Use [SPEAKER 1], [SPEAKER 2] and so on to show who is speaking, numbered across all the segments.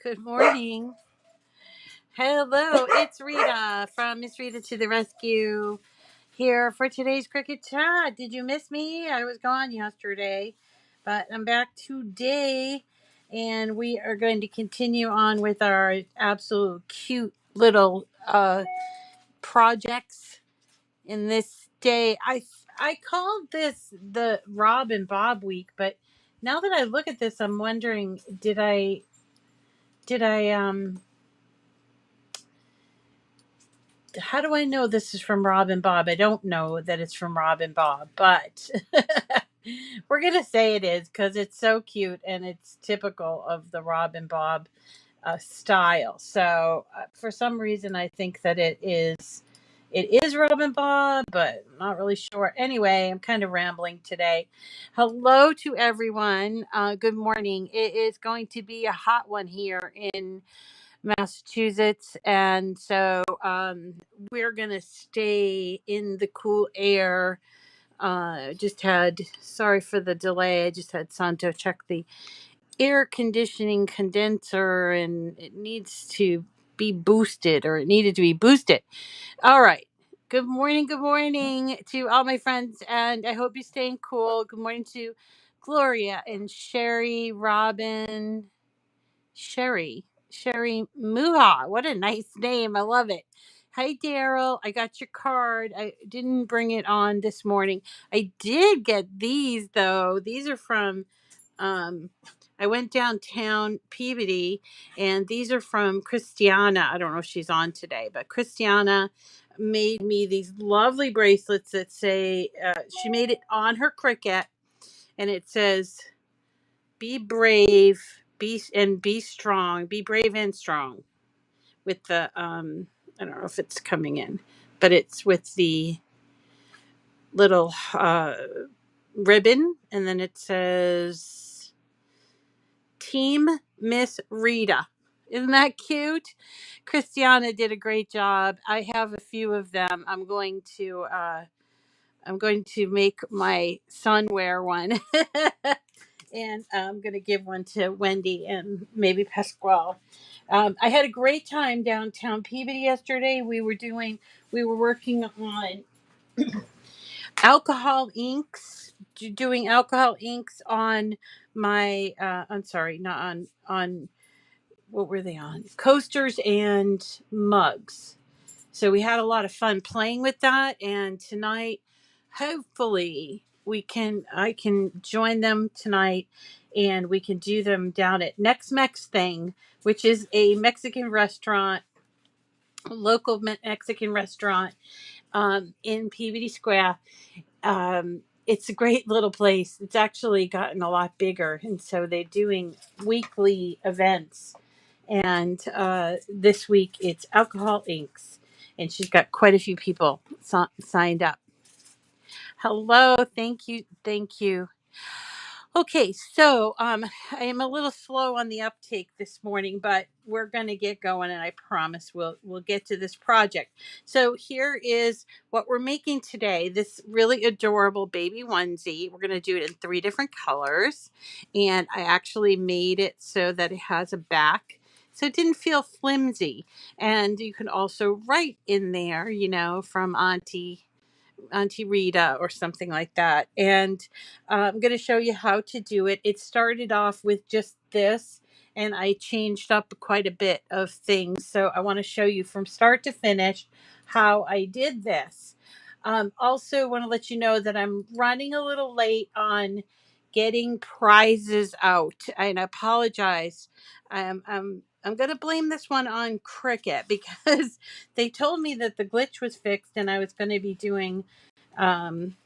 [SPEAKER 1] Good morning. Hello, it's Rita from Miss Rita to the Rescue here for today's Cricket Chat. Did you miss me? I was gone yesterday, but I'm back today and we are going to continue on with our absolute cute little projects in this day. I called this the Rob and Bob week, but now that I look at this, I'm wondering did I how do I know this is from Rob and Bob? I don't know that it's from Rob and Bob, but we're going to say it is because it's so cute and it's typical of the Rob and Bob style. So for some reason, I think that it is Rob and Bob, but I'm not really sure. Anyway, I'm kind of rambling today. Hello to everyone. Good morning. It is going to be a hot one here in Massachusetts, and so we're gonna stay in the cool air. Just had Sorry for the delay. I just had Santo check the air conditioning condenser, and it needs to be boosted, or it needed to be boosted. All right. Good morning. Good morning to all my friends, and I hope you're staying cool. Good morning to Gloria and Sherry, Robin. Sherry Muha. What a nice name. I love it. Hi, Daryl. I got your card. I didn't bring it on this morning. I did get these, though. These are from, um, I went downtown Peabody, and these are from Christiana. I don't know if she's on today, but Christiana made me these lovely bracelets that say, she made it on her Cricut, and it says, be brave, be strong, be brave and strong, with the I don't know if it's coming in, but it's with the little ribbon, and then it says Team Miss Rita. Isn't that cute? Christiana did a great job. I have a few of them. I'm going to make my son wear one. And I'm going to give one to Wendy and maybe Pasquale. I had a great time downtown Peabody yesterday. We were working on alcohol inks, doing alcohol inks on my, I'm sorry, not on, what were they on? Coasters and mugs. So we had a lot of fun playing with that, and tonight, hopefully, I can join them tonight, and we can do them down at Next Mex Thing, which is a Mexican restaurant, local Mexican restaurant, in Peabody Square. It's a great little place. It's actually gotten a lot bigger, and so they're doing weekly events. And this week it's alcohol inks, and she's got quite a few people signed up. Hello, thank you. Okay, so I am a little slow on the uptake this morning, but we're going to get going, and I promise we'll get to this project. So here is what we're making today. This really adorable baby onesie. We're going to do it in 3 different colors, and I actually made it so that it has a back, so it didn't feel flimsy. And you can also write in there, from Auntie Rita or something like that. And I'm going to show you how to do it. It started off with just this, and I changed up quite a bit of things. So I want to show you from start to finish how I did this. Also want to let you know that I'm running a little late on getting prizes out, and I apologize. I'm going to blame this one on Cricket because they told me that the glitch was fixed and I was going to be doing um,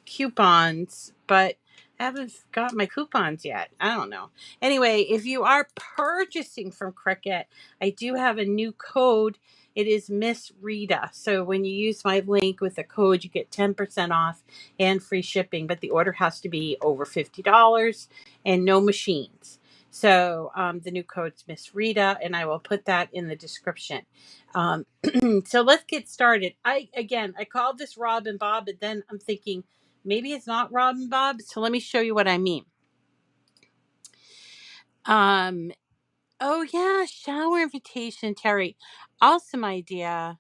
[SPEAKER 1] coupons, but I haven't got my coupons yet. I don't know. Anyway, if you are purchasing from Cricket, I do have a new code. It is Miss Rita. So when you use my link with the code, you get 10% off and free shipping, but the order has to be over $50 and no machines. So the new code's Miss Rita, and I will put that in the description. Um, so let's get started. I called this Rob and Bob, but then I'm thinking maybe it's not Rob and Bob. So let me show you what I mean. Um, Oh yeah, shower invitation, Terry. Awesome idea.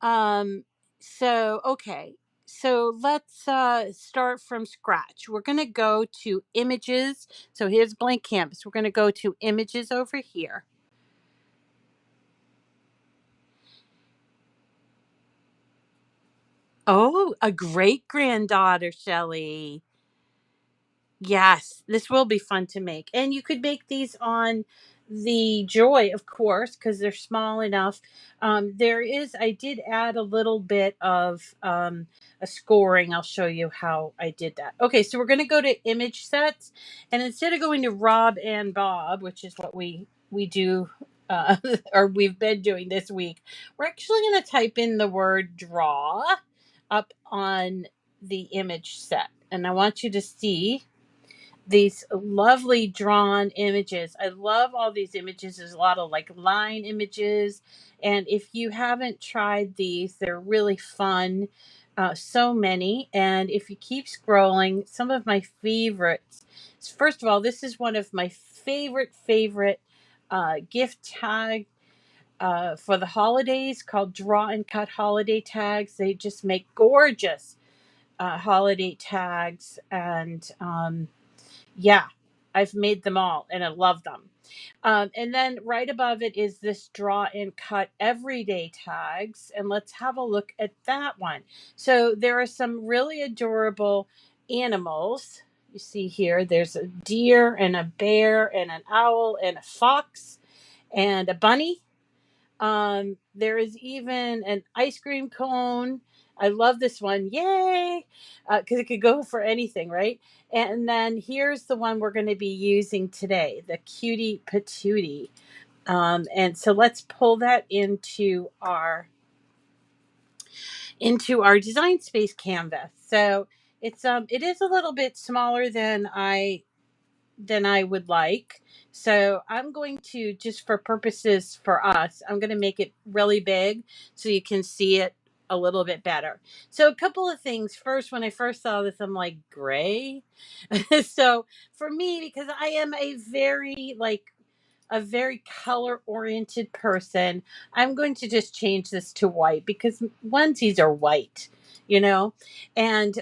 [SPEAKER 1] Um, so okay. So let's start from scratch. We're gonna go to images. So here's blank canvas. We're gonna go to images over here. Oh, a great granddaughter, Shelley. Yes, this will be fun to make. And you could make these on the Joy, of course, because they're small enough. I did add a little bit of a scoring. I'll show you how I did that. Okay, so we're going to go to image sets. And instead of going to Rob and Bob, which is what we do, uh, or we've been doing this week, we're actually going to type in the word draw up on the image set. And I want you to see these lovely drawn images. I love all these images. There's a lot of like line images. And if you haven't tried these, they're really fun. So many. And if you keep scrolling, some of my favorites. First of all, this is one of my favorite gift tag for the holidays called Draw and Cut Holiday Tags. They just make gorgeous holiday tags. And yeah, I've made them all and I love them. And then right above it is this draw and cut everyday tags. And let's have a look at that one. So there are some really adorable animals. You see here, there's a deer and a bear and an owl and a fox and a bunny. There is even an ice cream cone. I love this one. Yay! Because it could go for anything, right? And then here's the one we're going to be using today, the Cutie Patootie. And so let's pull that into our design space canvas. So it is a little bit smaller than I would like. So I'm going to, just for purposes for us, I'm going to make it really big so you can see it a little bit better. So a couple of things. First, when I first saw this, I'm like, gray. So for me, because I am a very color oriented person, I'm going to just change this to white because onesies are white, you know? And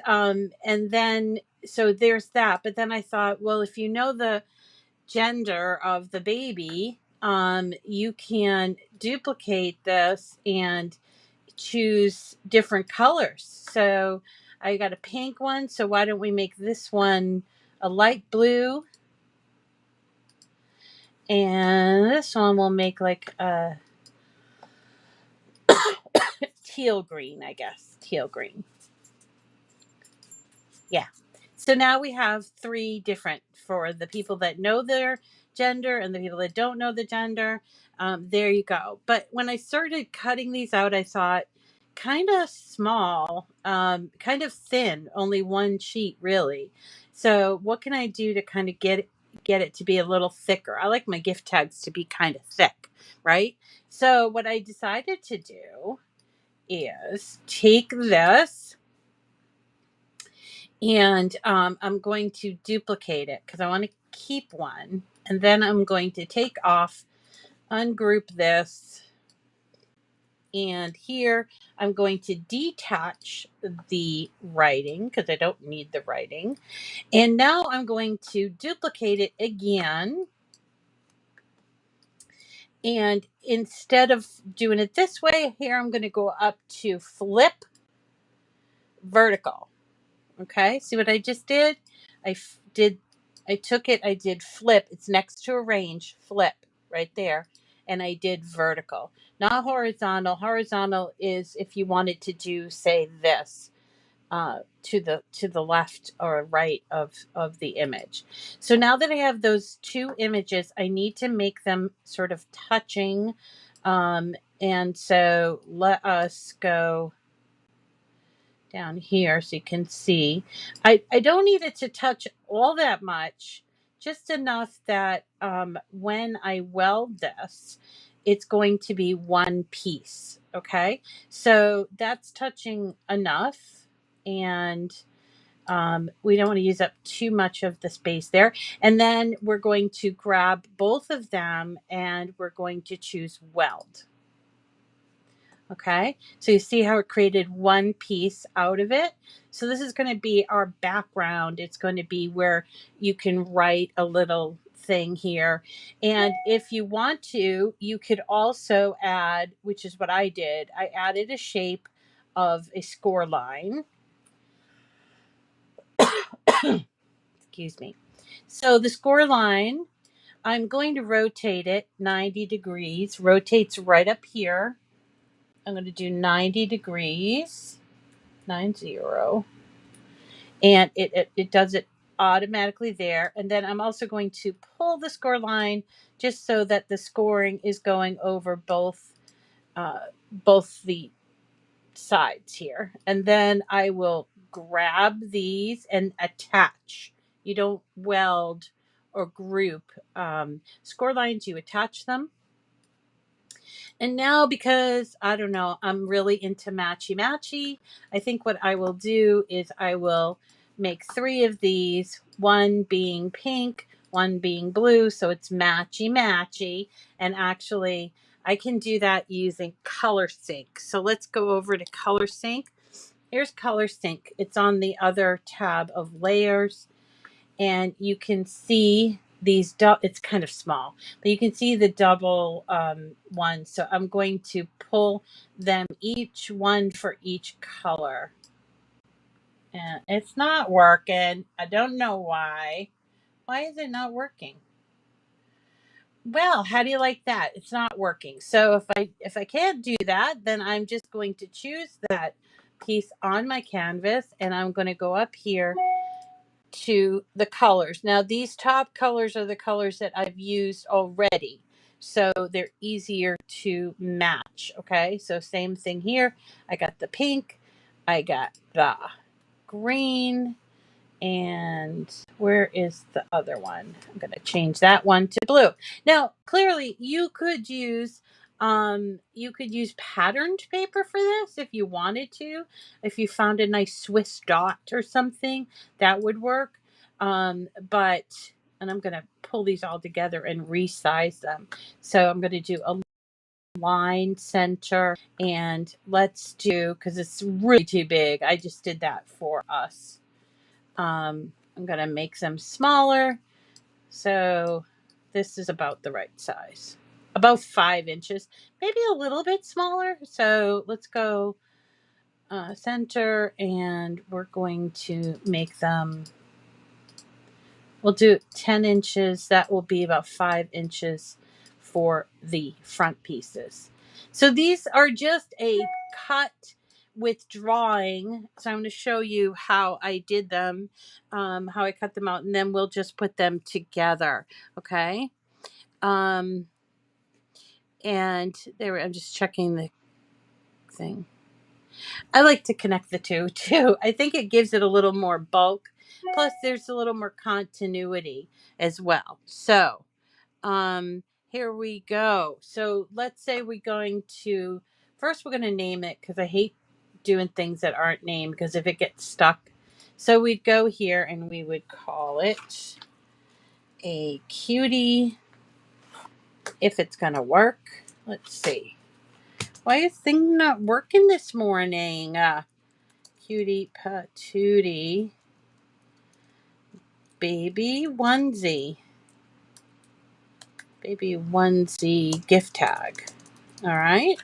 [SPEAKER 1] then so there's that. But then I thought, well, if you know the gender of the baby, you can duplicate this and choose different colors. So I got a pink one. So why don't we make this one a light blue? And this one will make like a teal green, I guess. Teal green. Yeah. So now we have three different for the people that know their gender and the people that don't know the gender. There you go. But when I started cutting these out, I thought kind of small, kind of thin, only one sheet really. So what can I do to kind of get it to be a little thicker? I like my gift tags to be kind of thick, right? So what I decided to do is take this and I'm going to duplicate it because I want to keep one. And then I'm going to take off, ungroup this. And here I'm going to detach the writing because I don't need the writing. And now I'm going to duplicate it again. And instead of doing it this way, here I'm going to go up to flip vertical. Okay, see what I just did? I took it, I did flip. It's next to arrange, flip right there. And I did vertical, not horizontal. Horizontal is if you wanted to do, say, this to the left or right of the image. So now that I have those two images, I need to make them sort of touching. And so let us go down here so you can see. I don't need it to touch all that much, just enough that when I weld this, it's going to be one piece. Okay, so that's touching enough. And We don't want to use up too much of the space there. And then we're going to grab both of them and we're going to choose weld. Okay, so you see how it created one piece out of it. So this is going to be our background. It's going to be where you can write a little thing here. And if you want to, you could also add, which is what I did, I added a shape of a score line. Excuse me. So the score line, I'm going to rotate it 90 degrees, rotates right up here. I'm going to do 90 degrees, 90, and it does it automatically there. And then I'm also going to pull the score line just so that the scoring is going over both the sides here. And then I will grab these and attach. You don't weld or group score lines, you attach them. And now, because I don't know, I'm really into matchy matchy, I think what I will do is I will make 3 of these, one being pink, one being blue, so it's matchy matchy. And actually, I can do that using Color Sync. So let's go over to Color Sync. Here's Color Sync. It's on the other tab of layers, and you can see these, it's kind of small, but you can see the double ones. So I'm going to pull them, each one for each color. And it's not working. I don't know why. Why is it not working? Well, how do you like that? It's not working. So if I can't do that, then I'm just going to choose that piece on my canvas, and I'm going to go up here to the colors. Now, these top colors are the colors that I've used already, so they're easier to match. Okay, so same thing here. I got the pink, I got the green, and where is the other one? I'm going to change that one to blue. Now, clearly you could use patterned paper for this if you wanted to. If you found a nice Swiss dot or something, that would work. But and I'm going to pull these all together and resize them. So I'm going to do a line center, and let's do, because it's really too big, I just did that for us. I'm going to make them smaller. So this is about the right size, about 5 inches, maybe a little bit smaller. So let's go center, and we're going to make them, we'll do 10 inches. That will be about 5 inches for the front pieces. So these are just a cut with drawing. So I'm going to show you how I did them, how I cut them out, and then we'll just put them together. Okay. And there, I'm just checking the thing. I like to connect the two too. I think it gives it a little more bulk. Plus, there's a little more continuity as well. So, here we go. So let's say we're going to, first we're going to name it, because I hate doing things that aren't named, because if it gets stuck. So we'd go here and we would call it a cutie, if it's going to work. Let's see. Why is things not working this morning? Cutie Patootie baby onesie. Baby onesie gift tag. All right.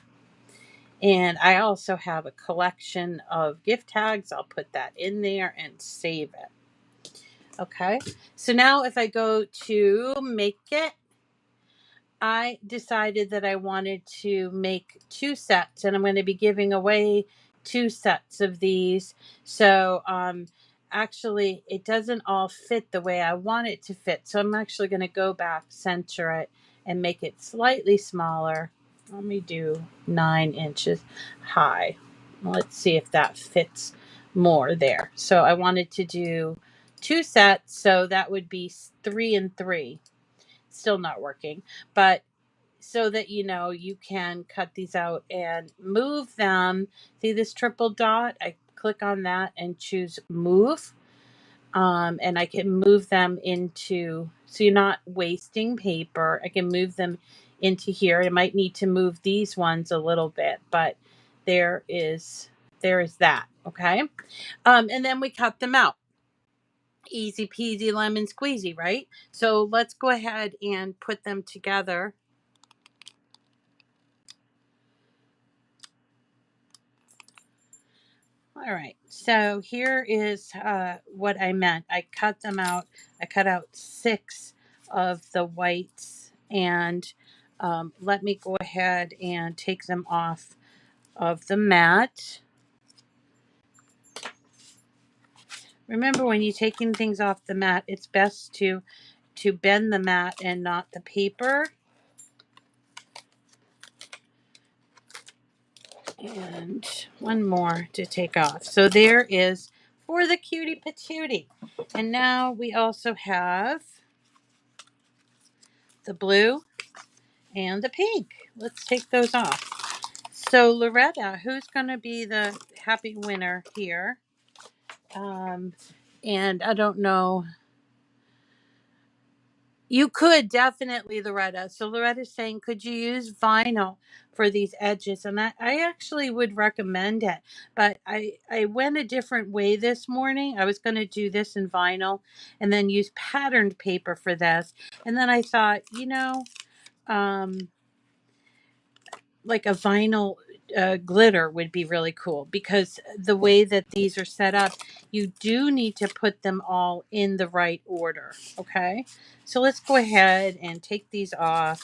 [SPEAKER 1] And I also have a collection of gift tags. I'll put that in there and save it. Okay. So now if I go to make it, I decided that I wanted to make 2 sets, and I'm going to be giving away 2 sets of these. So, actually it doesn't all fit the way I want it to fit. So I'm actually going to go back, center it, and make it slightly smaller. Let me do 9 inches high. Let's see if that fits more there. So I wanted to do 2 sets, so that would be 3 and 3. Still not working, but so that you can cut these out and move them. See this triple dot? I click on that and choose move. And I can move them into, so you're not wasting paper. I can move them into here. I might need to move these ones a little bit, but there is that. Okay. And then we cut them out. Easy peasy lemon squeezy, right? So let's go ahead and put them together. All right, so here is what I meant. I cut them out. I cut out 6 of the whites, and let me go ahead and take them off of the mat. Remember, when you're taking things off the mat, it's best to bend the mat and not the paper. And one more to take off. So there is for the Cutie Patootie. And now we also have the blue and the pink. Let's take those off. So Loretta, who's going to be the happy winner here? And I don't know. You could definitely, Loretta. So Loretta's saying, could you use vinyl for these edges? And I actually would recommend it. But I went a different way this morning. I was going to do this in vinyl and then use patterned paper for this. And then I thought, um, like a vinyl glitter would be really cool, because the way that these are set up, you do need to put them all in the right order. Okay, so let's go ahead and take these off,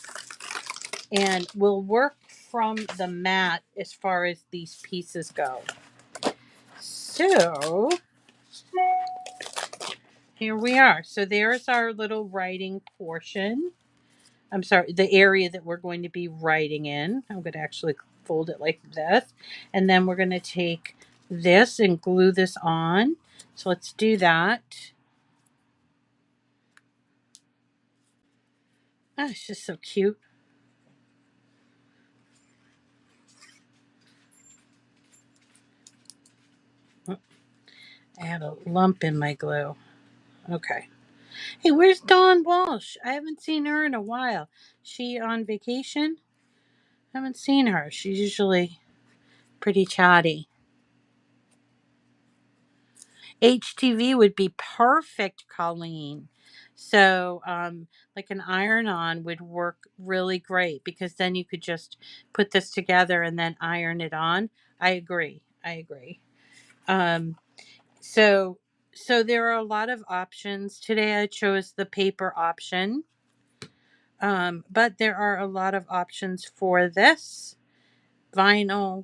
[SPEAKER 1] and we'll work from the mat as far as these pieces go. So here we are. So there's our little writing portion. I'm sorry, the area that we're going to be writing in. I'm going to actually fold it like this. And then we're going to take this and glue this on. So let's do that. Oh, it's just so cute. Oh, I had a lump in my glue. Okay. Hey, where's Dawn Walsh? I haven't seen her in a while. She on vacation? I haven't seen her. She's usually pretty chatty. HTV would be perfect, Colleen. So, like an iron on would work really great, because then you could just put this together and then iron it on. I agree. I agree. Um, so, so there are a lot of options. Today I chose the paper option. But there are a lot of options for this vinyl,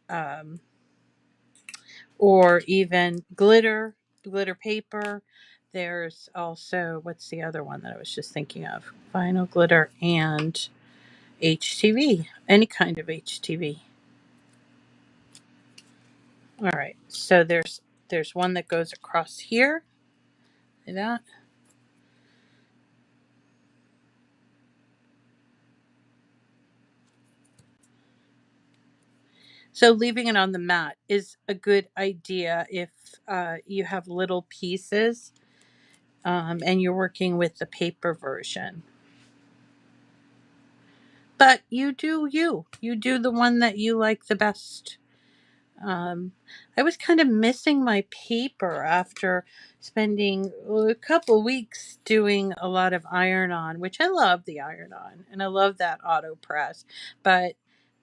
[SPEAKER 1] um, or even glitter paper. There's also, what's the other one that I was just thinking of? Vinyl, glitter, and HTV. Any kind of HTV. All right. So there's one that goes across here. Like that. So leaving it on the mat is a good idea if you have little pieces, and you're working with the paper version. But you do you. You do the one that you like the best. I was kind of missing my paper after spending a couple weeks doing a lot of iron on, which I love the iron on and I love that auto press. But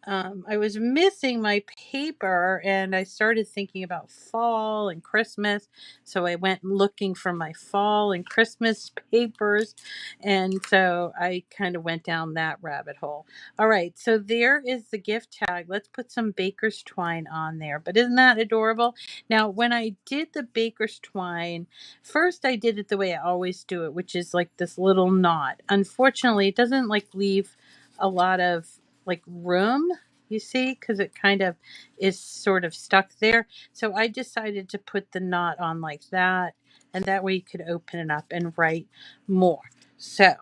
[SPEAKER 1] I was missing my paper, and I started thinking about fall and Christmas. So I went looking for my fall and Christmas papers. And so I kind of went down that rabbit hole. All right. So there is the gift tag. Let's put some baker's twine on there. But isn't that adorable? Now, when I did the baker's twine, first I did it the way I always do it, which is like this little knot. Unfortunately, it doesn't like leave a lot of like room, you see, because it kind of is sort of stuck there. So I decided to put the knot on like that, and that way you could open it up and write more. So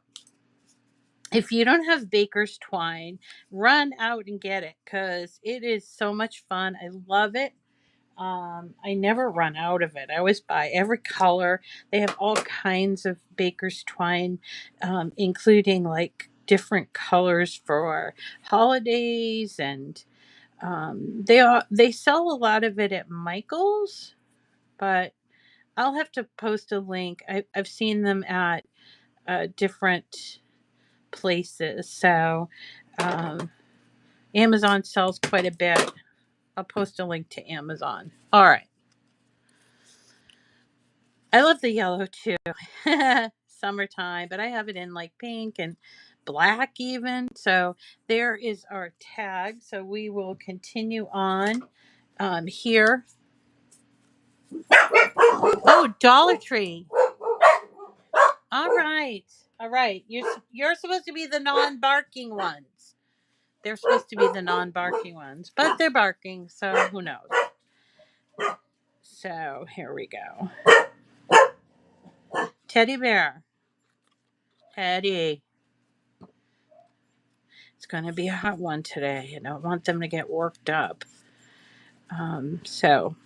[SPEAKER 1] if you don't have baker's twine, run out and get it, because it is so much fun. I love it. I never run out of it. I always buy every color. They have all kinds of baker's twine, including like different colors for holidays, and they sell a lot of it at Michael's, but I'll have to post a link. I've seen them at different places. So Amazon sells quite a bit. I'll post a link to Amazon. All right. I love the yellow too. Summertime, but I have it in like pink and black even. So there is our tag. So we will continue on here. Oh, Dollar Tree. All right. All right. You're supposed to be the non-barking ones. They're supposed to be the non-barking ones, but they're barking, so who knows. So here we go. Teddy bear. Teddy. It's going to be a hot one today. I don't want them to get worked up. So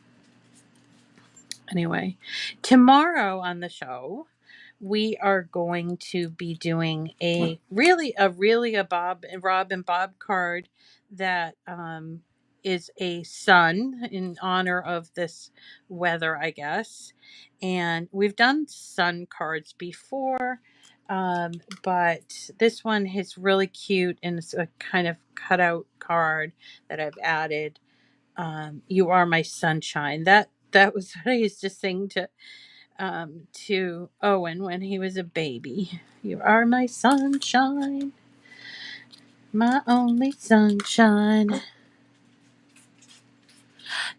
[SPEAKER 1] anyway, tomorrow on the show, we are going to be doing a Rob and Bob card that is a sun in honor of this weather, I guess. And we've done sun cards before, but this one is really cute and it's a kind of cutout card that I've added. You are my sunshine. That was what I used to sing to Owen when he was a baby. You are my sunshine, my only sunshine.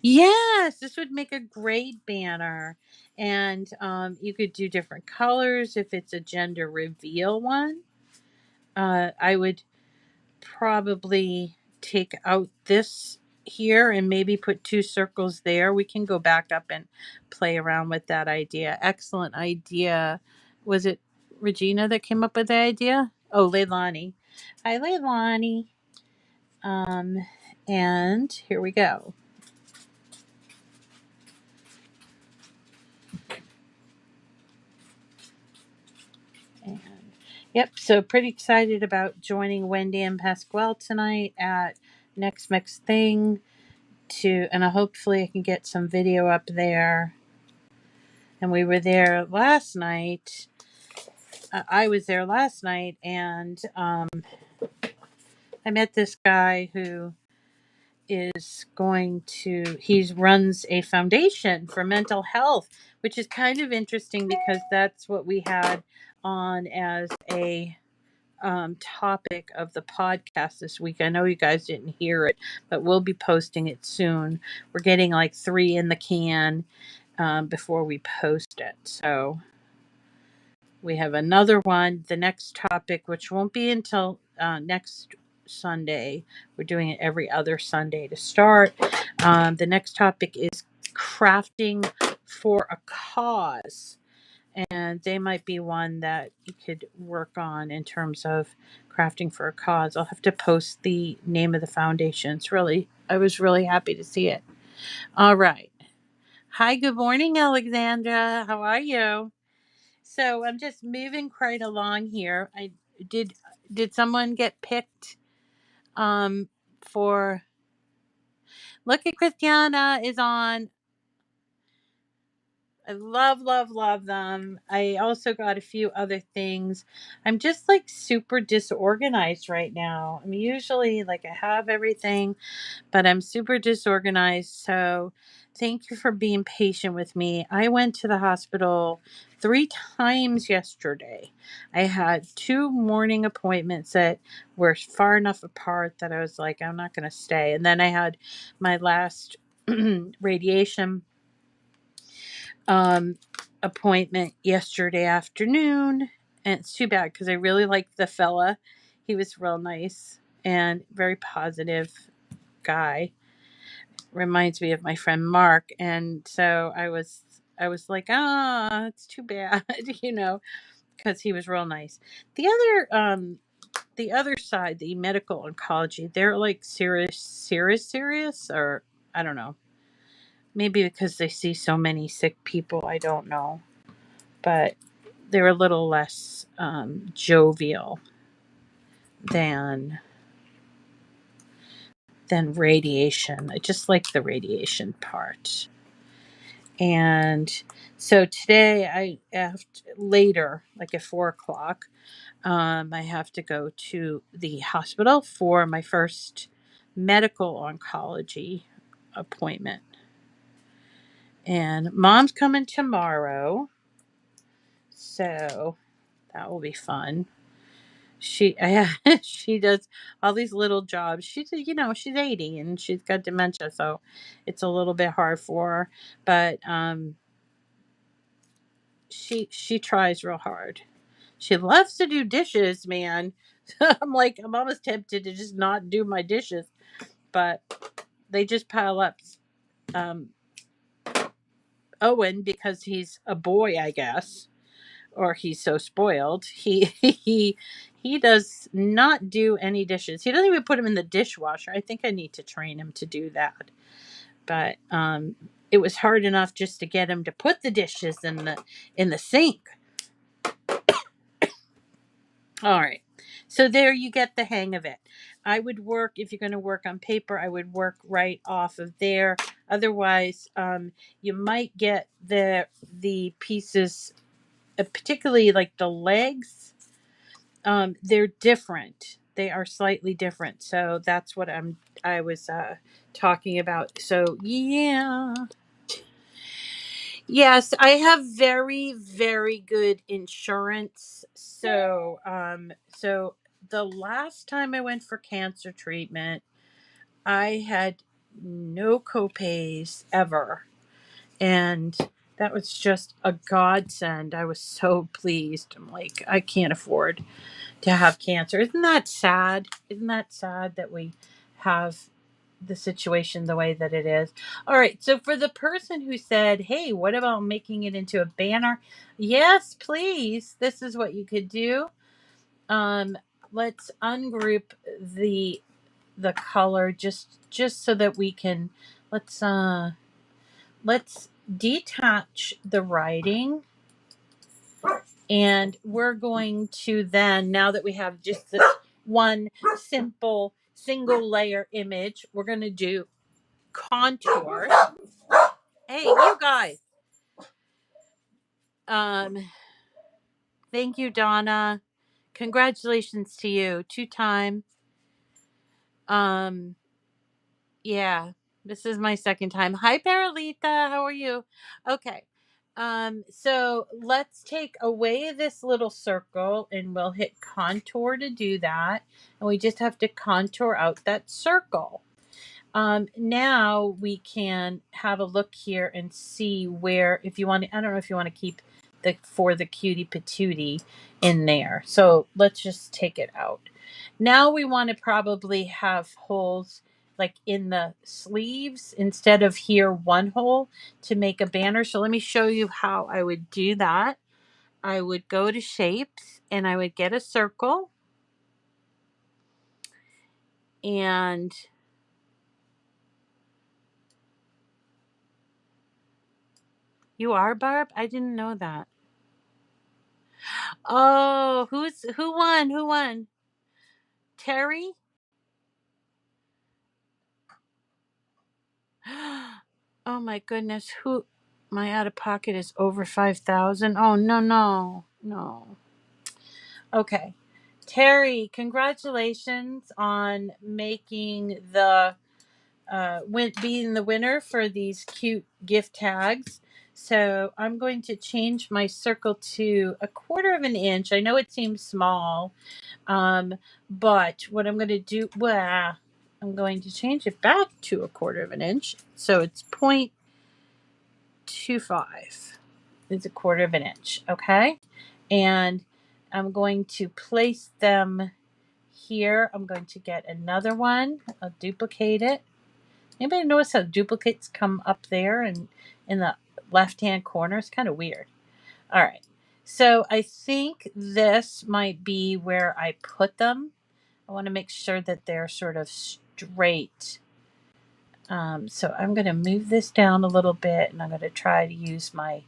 [SPEAKER 1] Yes, this would make a great banner. And you could do different colors if it's a gender reveal one. I would probably take out this here and maybe put two circles there. We can go back up and play around with that idea. Excellent idea. Was it Regina that came up with the idea? Oh, Leilani. Hi, Leilani. Um, and here we go. And yep, so pretty excited about joining Wendy and Pasquale tonight at Next Mix Thing. And hopefully I can get some video up there. And we were there last night. I was there last night, and I met this guy who he runs a foundation for mental health, which is kind of interesting because that's what we had on as a topic of the podcast this week. I know you guys didn't hear it, but we'll be posting it soon. We're getting like 3 in the can before we post it. So we have another one, the next topic, which won't be until next Sunday. We're doing it every other Sunday to start. The next topic is crafting for a cause. And they might be one that you could work on in terms of crafting for a cause. I'll have to post the name of the foundation. I was really happy to see it. All right. Hi, good morning, Alexandra. How are you? So I'm just moving right along here. I did someone get picked for look at Christiana is on. I love them. I also got a few other things. I'm just like super disorganized right now. I'm usually like I have everything, but I'm super disorganized. So thank you for being patient with me. I went to the hospital 3 times yesterday. I had 2 morning appointments that were far enough apart that I was like, I'm not going to stay. And then I had my last radiation um, appointment yesterday afternoon. And it's too bad because I really liked the fella. He was real nice and very positive guy. Reminds me of my friend Mark. And so I was like, it's too bad, because he was real nice. The other side, the medical oncology, they're like serious, or I don't know. Maybe because they see so many sick people, I don't know. But they're a little less jovial than radiation. I just like the radiation part. And so today later, like at 4 o'clock, I have to go to the hospital for my first medical oncology appointment. And mom's coming tomorrow, so that will be fun. She does all these little jobs. She's 80 and she's got dementia, so it's a little bit hard for her. But she tries real hard. She loves to do dishes, man. I'm almost tempted to just not do my dishes, but they just pile up. Um, Owen, because he's a boy, I guess, or he's so spoiled, he does not do any dishes. He doesn't even put them in the dishwasher. I think I need to train him to do that. But it was hard enough just to get him to put the dishes in the sink. All right. So there you get the hang of it. I would work, if you're going to work on paper, I would work right off of there. Otherwise, you might get the pieces, particularly like the legs. They're different. They are slightly different. So that's what I was talking about. So yeah. Yes, I have very, very good insurance. So the last time I went for cancer treatment, I had no copays ever. And that was just a godsend. I was so pleased. I'm like, I can't afford to have cancer. Isn't that sad? Isn't that sad that we have the situation the way that it is? All right. So for the person who said, "Hey, what about making it into a banner?" Yes, please. This is what you could do. Um, let's ungroup the color just so that we can let's detach the writing. And we're going to then, now that we have just this one simple single layer image, we're going to do contour. Hey, you guys. Um, Thank you, Donna. Congratulations to you. 2 time. Um, yeah, this is my second time. Hi, Paralita. How are you? Okay. So let's take away this little circle and we'll hit contour to do that. And we just have to contour out that circle. Now we can have a look here and see where, if you want to, I don't know if you want to keep the cutie patootie in there. So let's just take it out. Now we want to probably have holes like in the sleeves instead of here one hole to make a banner. So let me show you how I would do that. I would go to shapes and I would get a circle, and you are, Barb? I didn't know that. Oh, who won? Who won? Terry? Oh my goodness. Who My out of pocket is over 5,000. Oh no, no. No. Okay. Terry, congratulations on making being the winner for these cute gift tags. So I'm going to change my circle to 1/4 inch. I know it seems small, but what I'm going to do, well, I'm going to change it back to 1/4 inch. So it's 0.25. It's 1/4 inch. Okay. And I'm going to place them here. I'm going to get another one. I'll duplicate it. Anybody notice how duplicates come up there and in the left-hand corner? It's kind of weird. All right. So I think this might be where I put them. I want to make sure that they're sort of straight. So I'm going to move this down a little bit, and I'm going to try to use my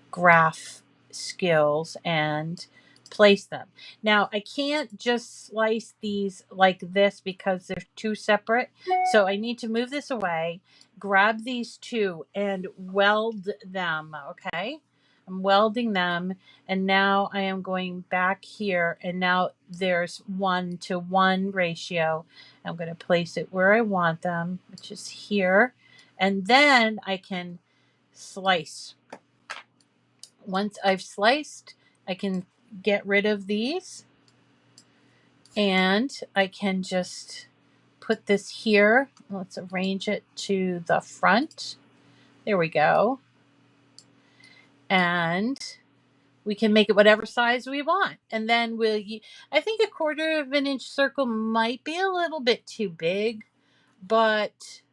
[SPEAKER 1] graph skills and place them. Now I can't just slice these like this because they're two separate. So I need to move this away, grab these two and weld them. Okay. I'm welding them, and now I am going back here, and now there's 1-to-1 ratio. I'm going to place it where I want them, which is here, and then I can slice. Once I've sliced, I can get rid of these, and I can just put this here. Let's arrange it to the front. There we go. And we can make it whatever size we want. And then I think a 1/4 inch circle might be a little bit too big, but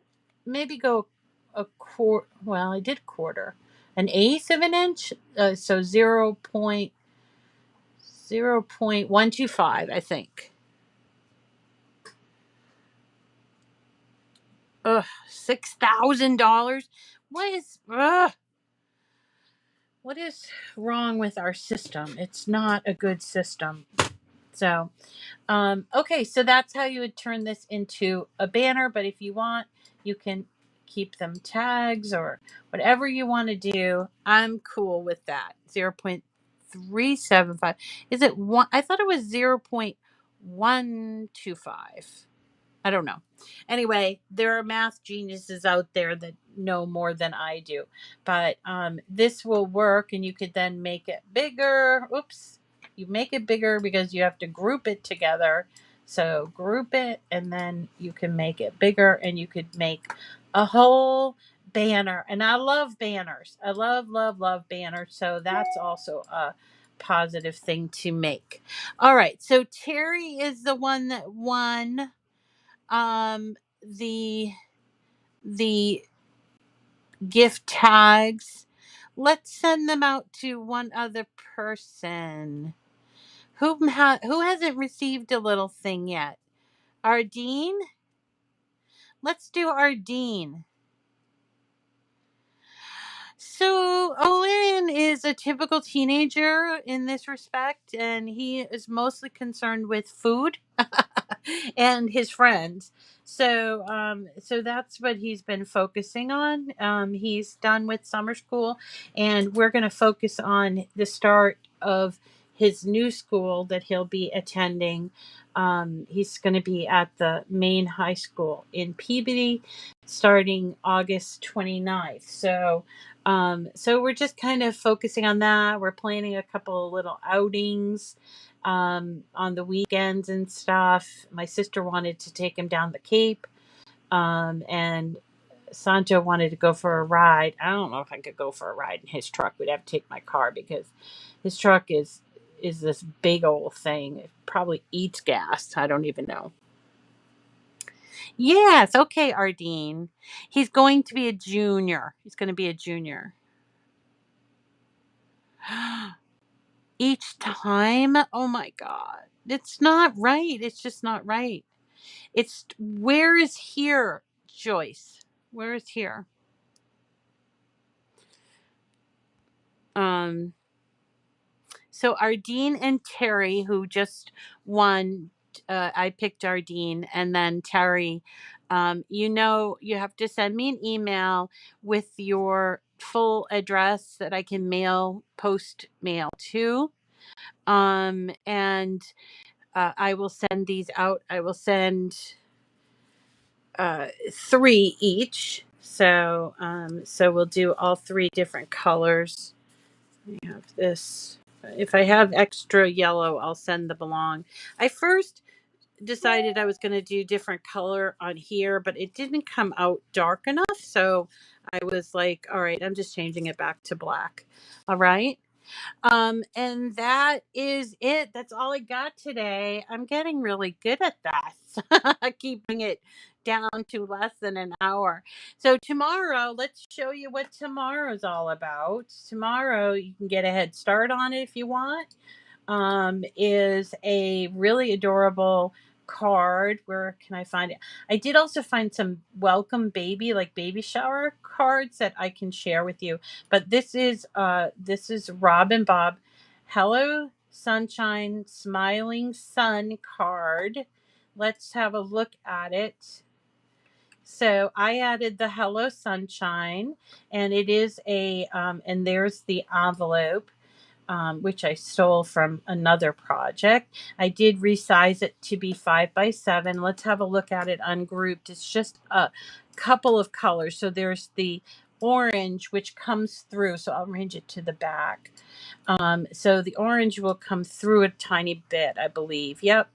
[SPEAKER 1] maybe go a quarter. Well, I did quarter, 1/8 of an inch. So 0.125, I think. Ugh, $6,000. What is wrong with our system? It's not a good system. So, okay, so that's how you would turn this into a banner. But if you want, you can keep them tags or whatever you want to do. I'm cool with that. 0.375. Is it one? I thought it was 0.125. I don't know. Anyway, there are math geniuses out there that know more than I do. But this will work, and you could then make it bigger. Oops. You make it bigger because you have to group it together. So group it, and then you can make it bigger, and you could make a whole banner. And I love banners. I love, love, love banners. So that's also a positive thing to make. All right. So Terry is the one that won um the the gift tags. Let's send them out to one other person. Who hasn't received a little thing yet? Ardeen? Let's do Ardeen. So Owen is a typical teenager in this respect, and he is mostly concerned with food and his friends. So that's what he's been focusing on. He's done with summer school, and we're going to focus on the start of his new school that he'll be attending. He's going to be at the main high school in Peabody starting August 29th. So we're just kind of focusing on that. We're planning a couple of little outings on the weekends and stuff. My sister wanted to take him down the Cape, and Sancho wanted to go for a ride. I don't know if I could go for a ride in his truck. We'd have to take my car because his truck is this big old thing. It probably eats gas. I don't even know. Yes, okay, Ardeen. He's going to be a junior. He's going to be a junior. Each time? Oh my God. It's not right. It's just not right. It's where is here, Joyce? Where is here? Um so Ardeen and Terry, who just won, I picked Ardeen, and then Terry, you have to send me an email with your full address that I can post mail to. And I will send these out. I will send 3 each. So we'll do all 3 different colors. We have this. If I have extra yellow, I'll send them along. I first decided I was going to do different color on here, but it didn't come out dark enough. So I was like, all right, I'm just changing it back to black. All right. And that is it. That's all I got today. I'm getting really good at that. Keeping it down to less than an hour. So tomorrow, let's show you what tomorrow's all about. Tomorrow, you can get a head start on it if you want. Is a really adorable card. Where can I find it? I did also find some welcome baby, like baby shower cards that I can share with you. But this is Rob and Bob Hello Sunshine Smiling Sun card. Let's have a look at it. So I added the Hello Sunshine, and it is and there's the envelope, which I stole from another project. I did resize it to be 5 by 7. Let's have a look at it ungrouped. It's just a couple of colors. So there's the orange, which comes through. So I'll arrange it to the back. So the orange will come through a tiny bit, I believe. Yep.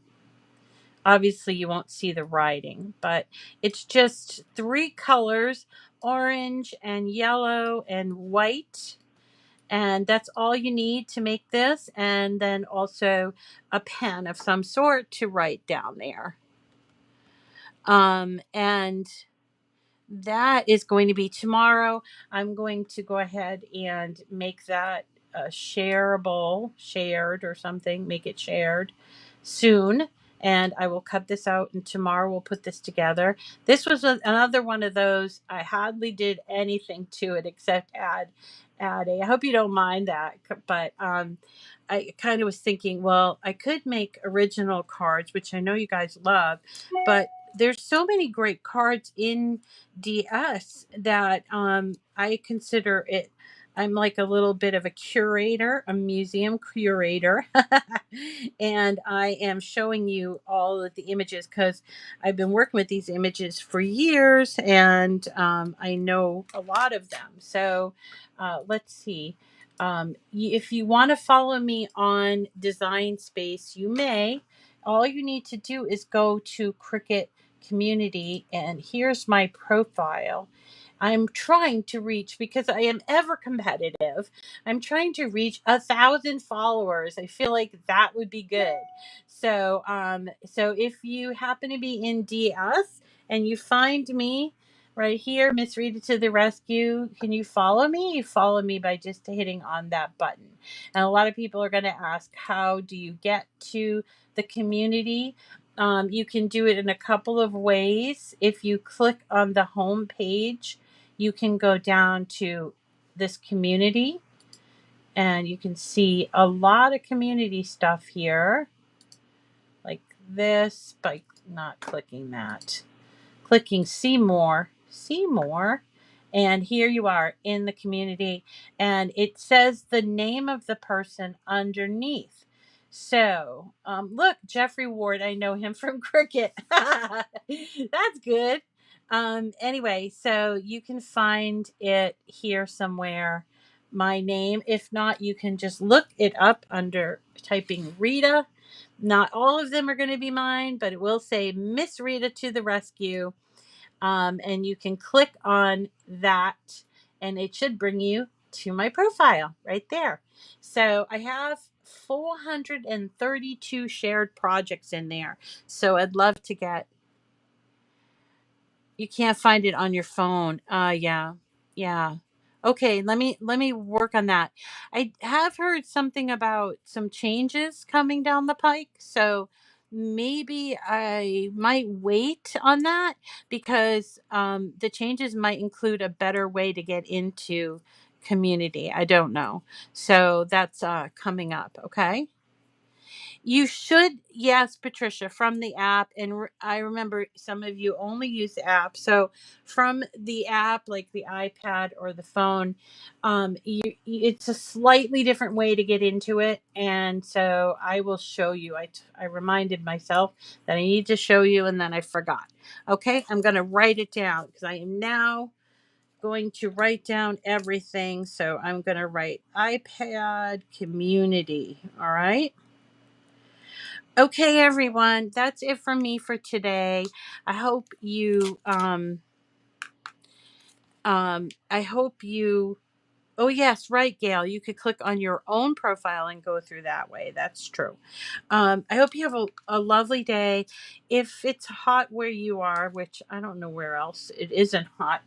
[SPEAKER 1] Obviously, you won't see the writing, but it's just 3 colors, orange and yellow and white. And that's all you need to make this. And then also a pen of some sort to write down there. And that is going to be tomorrow. I'm going to go ahead and make that shared or something, make it shared soon. And I will cut this out, and tomorrow we'll put this together. This was another one of those. I hardly did anything to it except add a. I hope you don't mind that, but I kind of was thinking, well, I could make original cards, which I know you guys love, but there's so many great cards in DS that I consider it. I'm like a little bit of a curator, a museum curator, and I am showing you all of the images because I've been working with these images for years, and I know a lot of them. So let's see. If you want to follow me on Design Space, you may. All you need to do is go to Cricut Community, and here's my profile. I'm trying to reach, because I am ever competitive, I'm trying to reach 1,000 followers. I feel like that would be good. So if you happen to be in DS and you find me right here, Miss Rita to the rescue, can you follow me? You follow me by just hitting on that button. And a lot of people are going to ask, how do you get to the community? You can do it in a couple of ways. If you click on the home page, you can go down to this community, and you can see a lot of community stuff here, like this, by not clicking that. Clicking see more, and here you are in the community, and it says the name of the person underneath. So look, Jeffrey Ward, I know him from Cricket. That's good. Anyway, so you can find it here somewhere, my name. If not, you can just look it up under typing Rita. Not all of them are going to be mine, but it will say Miss Rita to the rescue. And you can click on that, and it should bring you to my profile right there. So I have 432 shared projects in there. So I'd love to get. You can't find it on your phone. Yeah. Yeah. Okay, let me work on that. I have heard something about some changes coming down the pike, so maybe I might wait on that, because the changes might include a better way to get into community. I don't know. So that's coming up, okay? You should, yes, Patricia, from the app. And I remember some of you only use the app. So from the app, like the iPad or the phone, it's a slightly different way to get into it. And so I will show you. I reminded myself that I need to show you, and then I forgot. Okay, I'm going to write it down, because I am now going to write down everything. So I'm going to write iPad community. All right. Okay, everyone, that's it from me for today. I hope you I hope you Oh yes, right, Gail. You could click on your own profile and go through that way. That's true. I hope you have a lovely day. If it's hot where you are, which I don't know where else it isn't hot,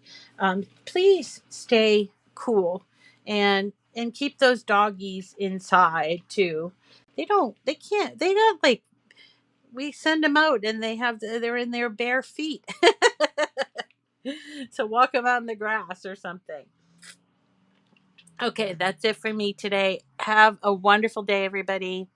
[SPEAKER 1] please stay cool, and keep those doggies inside too. They don't. They can't. They got like we send them out and they're in their bare feet. So walk them out in the grass or something. Okay, that's it for me today. Have a wonderful day, everybody.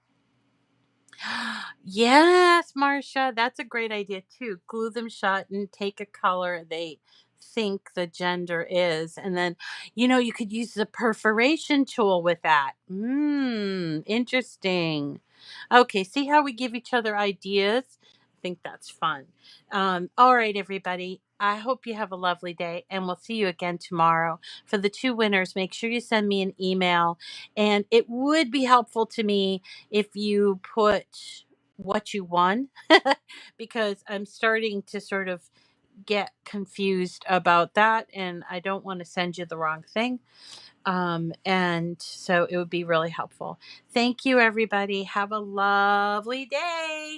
[SPEAKER 1] Yes, Marcia, that's a great idea too. Glue them shut and take a color they think the gender is. And then, you could use the perforation tool with that. Interesting. Okay, see how we give each other ideas? I think that's fun. All right, everybody. I hope you have a lovely day, and we'll see you again tomorrow. For the two winners, make sure you send me an email. And it would be helpful to me if you put what you won, because I'm starting to sort of get confused about that, and I don't want to send you the wrong thing. And so it would be really helpful. Thank you, everybody. Have a lovely day.